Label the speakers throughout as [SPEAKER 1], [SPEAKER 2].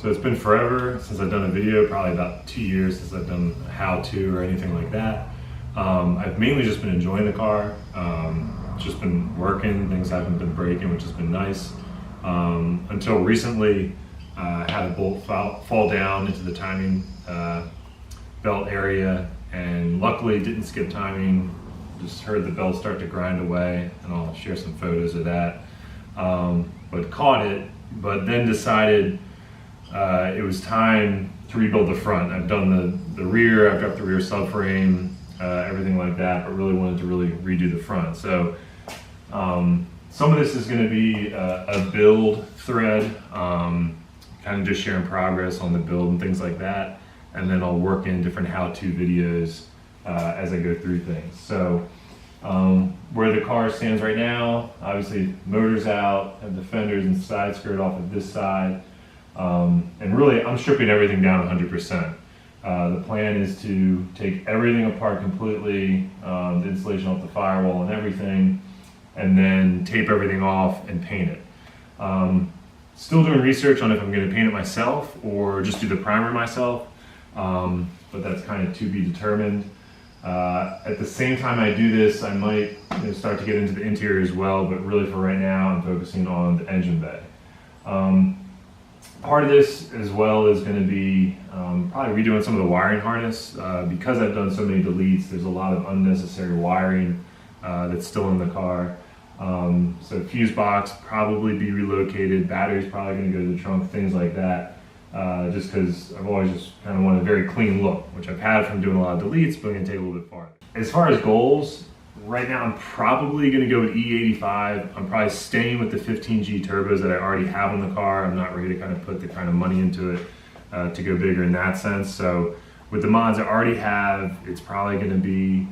[SPEAKER 1] So it's been forever since I've done a video, probably about 2 years since I've done a how-to or anything like that. I've mainly just been enjoying the car. It's just been working, things haven't been breaking, which has been nice. Until recently, I had a bolt fall down into the timing belt area, and luckily didn't skip timing. Just heard the belt start to grind away, and I'll share some photos of that. But caught it, but then decided it was time to rebuild the front. I've done the rear, I've got the rear subframe, everything like that, but really wanted to redo the front. So some of this is going to be a build thread, kind of just sharing progress on the build and things like that, and then I'll work in different how-to videos as I go through things. So where the car stands right now, obviously motor's out, have the fenders and side skirt off of this side, and really I'm stripping everything down 100%. The plan is to take everything apart completely, the insulation off the firewall and everything, and then tape everything off and paint it. Still doing research on if I'm going to paint it myself or just do the primer myself, but that's kind of to be determined. At the same time I do this, I might start to get into the interior as well, but really for right now I'm focusing on the engine bay. Part of this as well is going to be probably redoing some of the wiring harness. Because I've done so many deletes, there's a lot of unnecessary wiring that's still in the car. So fuse box probably be relocated, batteries probably going to go to the trunk, things like that. Just because I've always just kind of wanted a very clean look, which I've had from doing a lot of deletes, but I'm going to take a little bit farther. As far as goals, right now I'm probably going to go with E85. I'm probably staying with the 15G turbos that I already have on the car. I'm not ready to kind of put the kind of money into it to go bigger in that sense. So with the mods I already have, it's probably going to be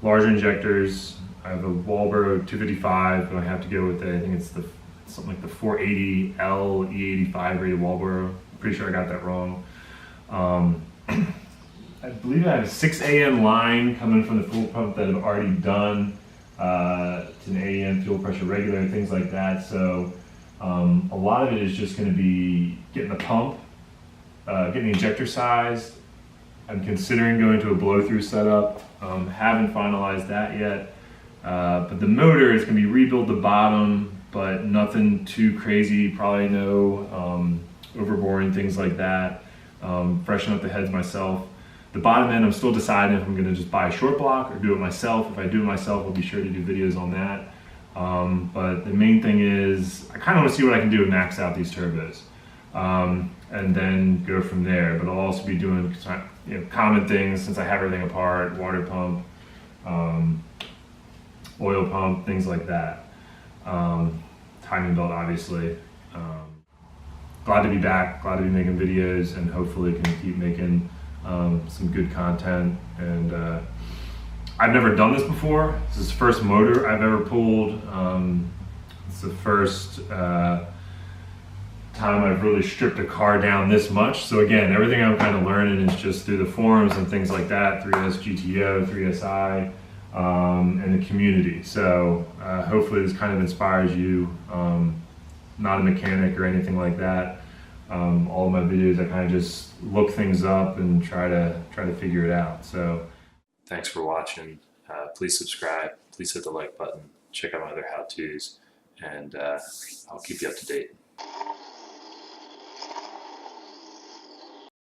[SPEAKER 1] larger injectors. I have a Walbro 255, but I have to go with I think it's something like the 480L E85 rated Walbro. I'm pretty sure I got that wrong. I believe I have a 6 AM line coming from the fuel pump that I've already done. It's an AM fuel pressure regulator, things like that. So a lot of it is just going to be getting the pump, getting the injector sized. I'm considering going to a blow-through setup. Haven't finalized that yet. But the motor is going to be rebuild the bottom, but nothing too crazy, probably no overboring, things like that. Freshen up the heads myself. The bottom end, I'm still deciding if I'm going to just buy a short block or do it myself. If I do it myself, I'll be sure to do videos on that. But the main thing is, I kind of want to see what I can do to max out these turbos. And then go from there. But I'll also be doing common things since I have everything apart, water pump, oil pump, things like that. Timing belt, obviously. Glad to be back, glad to be making videos, and hopefully can keep making some good content. And I've never done this before. This is the first motor I've ever pulled. It's the first time I've really stripped a car down this much. So again, everything I'm kind of learning is just through the forums and things like that, 3S GTO, 3SI, and the community. So hopefully this kind of inspires you. Not a mechanic or anything like that. All of my videos, I kind of just look things up and try to figure it out. So thanks for watching. Please subscribe. Please hit the like button. Check out my other how-tos, and I'll keep you up to date.